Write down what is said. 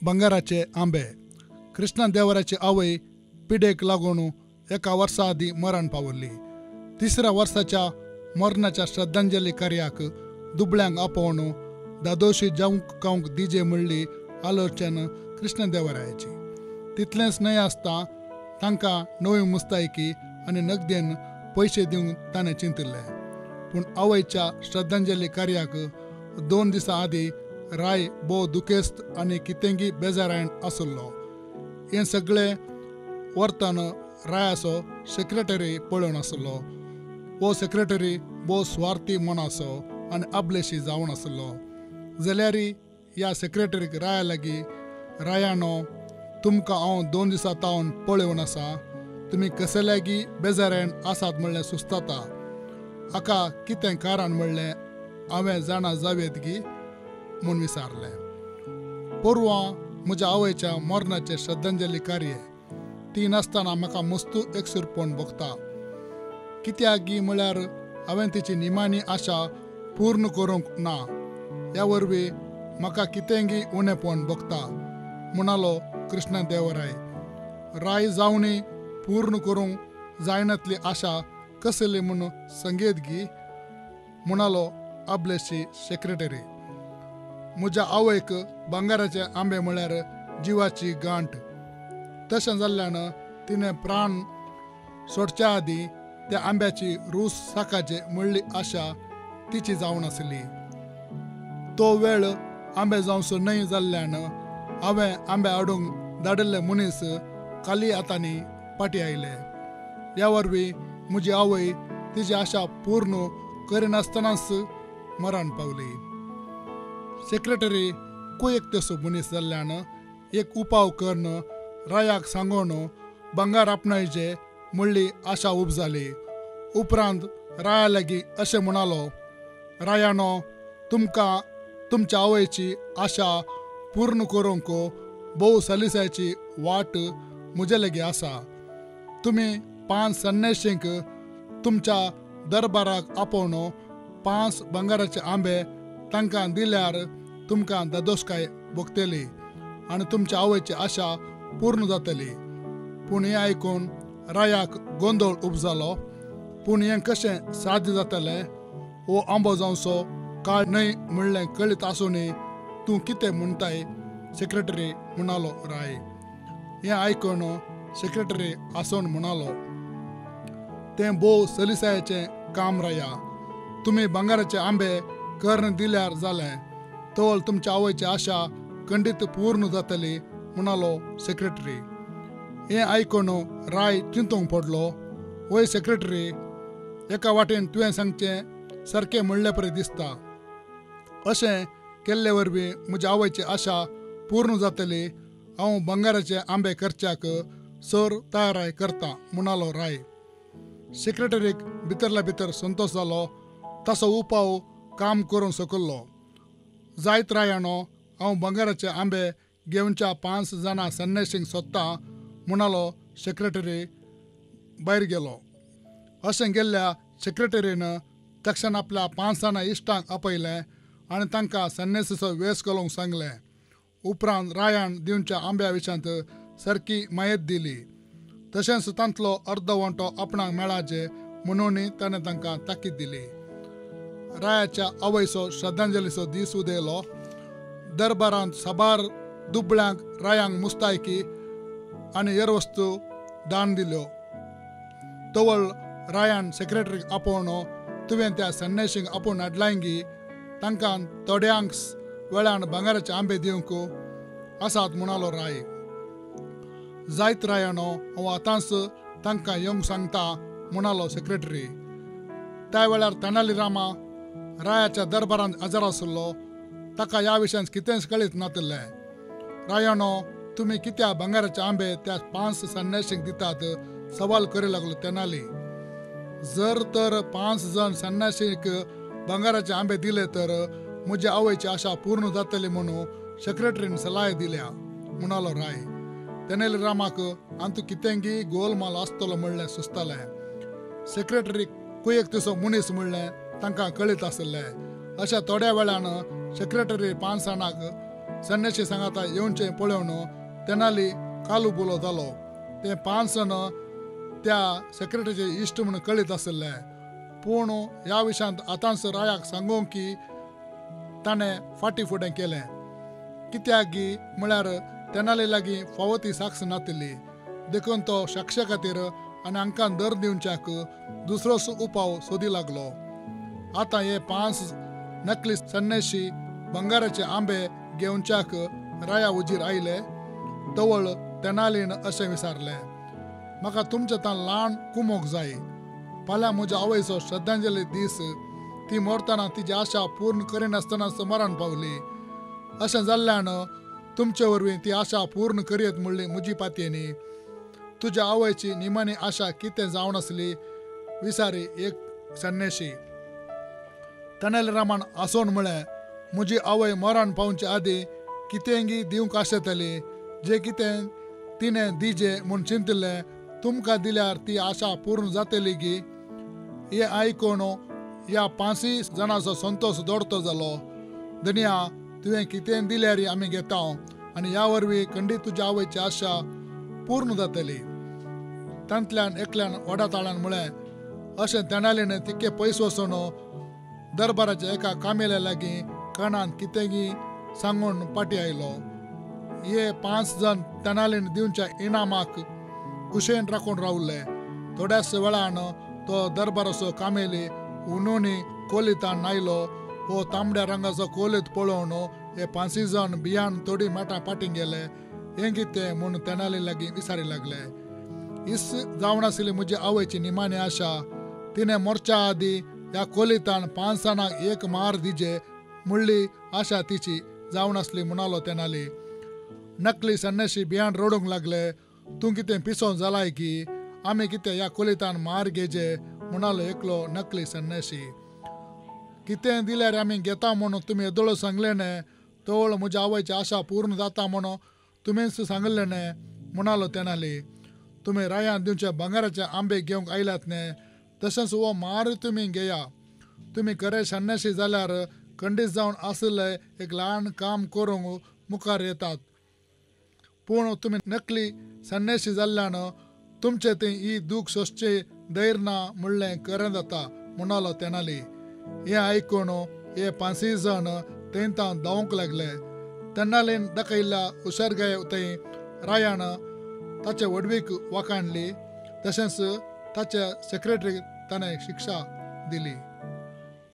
बंगाराचे आंबे. कृष्ण देवराची आवय पिडेक लागून एका वर्सा आधी मरण पावली. तिसऱ्या वर्साच्या मरणाच्या श्रद्धांजली कार्याक दुबळ्यांक आपोवन दादोशी जावंक कावंक दिजे म्हणली आलोचन कृष्ण देवरायाची. तितलेंच न्हय आसता तांकां नवी मुस्तायकी आनी नगदेन पयशे दिवंक ताणें चिंतिल्ले. पूण आवयच्या श्रद्धांजली कार्याक 2 दिसां आदी राय भोव दुखेस्त आनी कितेंगी बेजारायण आसलो. हें सगळें वर्तन रायाचो सेक्रेटरी पळोवन आसलो. हो सेक्रेटरी भोव स्वार्थी मनाचो आनी आपलेशी जावन आसलो. जाल्यार ह्या सेक्रेटरीक राया लागीं, रायानो, तुमकां हांव 2 दिसां तावन पळोवन आसा. तुमी कसल्यागी बेजारायण आसात म्हणलें सुस्ताता. हाका कितें कारण म्हणलें हांवें जाणा जावेत गी म्हूण विचारलें. पोरवां म्हज्या आवयच्या मरणाचें श्रद्धांजली कार्य. ती नासतना म्हाका मस्तू एकसूर पळोवन बगता. कित्याक गी म्हळ्यार हांवें तिची निमाणी आशा पूर्ण करूंक ना. ह्या वरवीं म्हाका कितेंगी उणें पळोवन बगता म्हणालो कृष्ण देवराय. राय जावनी पूर्ण करूंक जायनातली आशा कसली म्हूण संगीत गी म्हणालो आपलेशी सेक्रेटरी. म्हज्या आवयक बंगाराचे आंबे म्हळ्यार जिवाची गांठ. तशें जाल्ल्यान तिणें प्राण सोडच्या आदीं त्या आंब्याची रूस साकाची म्हणली आशा तिची जावन आसली. तो वेळ आंबे जावचो न्हय जाल्ल्यान हांवें आंबे हाडूंक धाडिल्ले मनीस काली आतांनी फाटीं आयले. ह्या वरवीं म्हजी आवय तिची आशा पूर्ण करिनासतनाच मरण पावली. सेक्रेटरी कुयेकतेचो मनीस जाल्ल्यान एक उपाव करून रायाक सांगून बंगार आपणायचे म्हणली आशा उब जाली. उपरांत राया लागीं अशें म्हणालो, रायानो, तुमकां तुमच्या आवयची आशा पूर्ण करूंक भोव सलिसायची वाट म्हजे लागीं आसा. तुमी 5 संन्याशींक तुमच्या दरबाराक आपोवन 5 बंगाराचे आंबे तांकां दिल्यार तुमकां दादोशकाय भोगतली आनी तुमच्या आवयची आशा पूर्ण जातली. पूण हें आयकून रायाक गोंदळ उब जालो. पूण हें कशें साध्य जातलें? हो आंबो जावचो काळ न्हय म्हणलें कळीत आसूनय तूं कितें म्हणटाय? सेक्रेटरी म्हणालो राय. हें आयकून सेक्रेटरी आसोन म्हणालो, तें भोव सलिसायेचें काम राया. तुमी बंगाराचे आंबे कर्ण दिल्यार जालें. तोवल तुमच्या आवयची आशा खंडीत पूर्ण जातली म्हणालो सेक्रेटरी. हें आयकून राय चिंतूंक पडलो. वय सेक्रेटरी, एका वाटेन तुवें सांगचें सारकें म्हणले परी दिसता. अशें केल्ले वरवीं म्हज्या आवयची आशा पूर्ण जातली. हांव बंगाराचे आंबे करच्याक सर तयाराय करता म्हणालो राय. सेक्रेटरीक भितरल्या भितर संतोश जालो. तसो उपाव काम करूंक शकलो. जायत रायानो, हांव बंगाराचे आंबे घेवच्या 5 जाणां संन्याशींक सोदता म्हणालो सेक्रेटरी भायर गेलो. अशें गेल्ल्या सेक्रेटरीन तक्षण आपल्या 5 जाणां इश्टांक आपयलें आनी तांकां संन्यासीचो वेस घालूंक सांगलें. उपरांत रायान दिवच्या आंब्या विशांत सारकी मायेत दिली. तशेंच तांतलो अर्द वंटो आपणाक मेळाचे म्हणून ताणें तांकां ताकीद दिली. रायाच्या आवयचो श्रद्धांजलीचो दीस उदेलो. दरबारांत साबार दुबळ्यांक रायांक मुस्तायकी आनी हेर वस्तू दान दिल्यो. तोवळ रायान सेक्रेटरीक आपोवन तुवें त्या संन्याशींक आपोवन हाडलायंगी तांकां थोड्यांक वेळान बंगाराचे आंबे दिवंक आसात म्हणालो राय. जायत रायानो, हांव आतांच तांकां येवंक सांगता म्हणालो सेक्रेटरी. त्या वेळार तेनाली रामा रायाच्या दरबारांत हजर आसलो. ताका ह्या विशयान कितेंच कळीत नातलें. रायानो, तुमी कित्या बंगाराचे आंबे त्या 5 संन्याशींक दितात सवाल करूं लागलो तेनाली. जर तर 5 जण संन्याशीक बंगाराचे आंबे दिले तर म्हज्या आवयची आशा पूर्ण जातली म्हणून सेक्रेटरीन सलाह दिल्या म्हणालो राय. तेनेली रामाक आंतू कितेंगी गोलमाल आसतलो म्हणलें सुचतालें. सेक्रेटरी कुयेकतेचो मनीस म्हणलें तांकां कळीत आसलें. अशा थोड्या वेळान सेक्रेटरी 5 जाणांक संन्याशी सांगाता येऊनचे पळवून तेनाली कालू बोलो जालो ते 5 जण त्या सेक्रेटरीचे इश्ट म्हणून कळीत आसले पूण ह्या विशयांत आतांच रायाक सांगूंक की ताणें फाटी फुडें केलें कित्याक गी म्हळ्यार तेनाली लागीं फावो ती साक्ष नातिल्ली देखून तो साक्षे खातीर आनी हांकां दर दिवच्याक दुसरोच उपाव सोदी लागलो. आतां हे 5 नकली संन्याशी बंगाराचे आंबे घेवच्याक राया उजीर आयले तवळ तेनालीन अशें विचारलें म्हाका तुमचे तां ल्हान कुमोक जाय. फाल्यां म्हज्या आवयचो श्रद्धांजली दीस ती मरतना तिची आशा पूर्ण करिनासतनाच मरण पावली. अशें जाल्ल्यान तुमचे वरवीं ती आशा पूर्ण करीत म्हणली म्हजी पातयेनी. तुज्या आवयची निमाणी आशा कितें जावन आसली विचारी एक संन्याशी. तेनाली रामान आसोन म्हळें म्हजी आवय मरण पावचे आदीं कितेंगी दिवंक आशेताली जे कितें तिणें दिजे म्हूण चिंतिल्लें तुमकां दिल्यार ती आशा पूर्ण जातली गी. हे आयकून ह्या 5 जाणांचो संतोष दडतो जालो. धन्या तुवें कितें दिल्यार आमी घेता आनी ह्या वरवीं खंडीत तुज्या आवयची आशा पूर्ण जातली. तांतल्यान एकल्यान वडाताळ्यान म्हळें अशें तेनालीन तिके पयस वचून दरबाराच्या एका कामेल्या लागीं कानांत कितेंगी सांगून पाटी आयलो. हे 5 जण तेनालीन दिवच्या इनामाक कुशेन राखून रावले. थोड्याच वेळान तो दरबाराचो कामेली उनोनी कोलितान आयलो. हो तांबड्या रंगाचो कोलीत पळोवन हे 5 जण भियान थोडी माटा पाटी गेले. हें कितें म्हूण तेनाली लागीं विचारी लागले. इस जावन आसली म्हजी आवयची निमाणी आशा. तिणें मरच्या आदीं ह्या कोलितान 5 जाणांक एक मार दिजे म्हणली आशा तिची जावन आसली म्हणालो तेनाली. नकली संन्याशी भियान रडूंक लागले तूं कितें पिसोवन जालाय की आमी कितें ह्या कोलितान मार घेजे म्हणालो एकलो नकली संन्याशी. कितें दिल्यार आमी घेता म्हणून तुमी येदोळ सांगले न्हय तवळ म्हज्या आवयची आशा पूर्ण जाता म्हणून तुमीच सांगले न्हय म्हणालो तेनाली. तुमी रायान दिवचे बंगाराचे आंबे घेवंक आयल्यात न्हय तशेंच हो मार तुमी घेया. तुमी खरे संन्याशी जाल्यार खंडीत जावन आसले एक ल्हान काम करूंक मुखार येतात पूण तुमी नकली संन्याशी जाल्ल्यान तुमचे थंय ही दूख सोंसचे धैर्य ना म्हणलें खरें जाता म्हणालो तेनाली. हें आयकून हे 5 जण थंयतां धांवूंक लागले. तेनालीन दाखयल्ल्या हुशारगाये थंय रायान ताचे वडवीक वाखाणली तशेंच ताच्या सेक्रेटरीक ताणें शिक्षा दिली.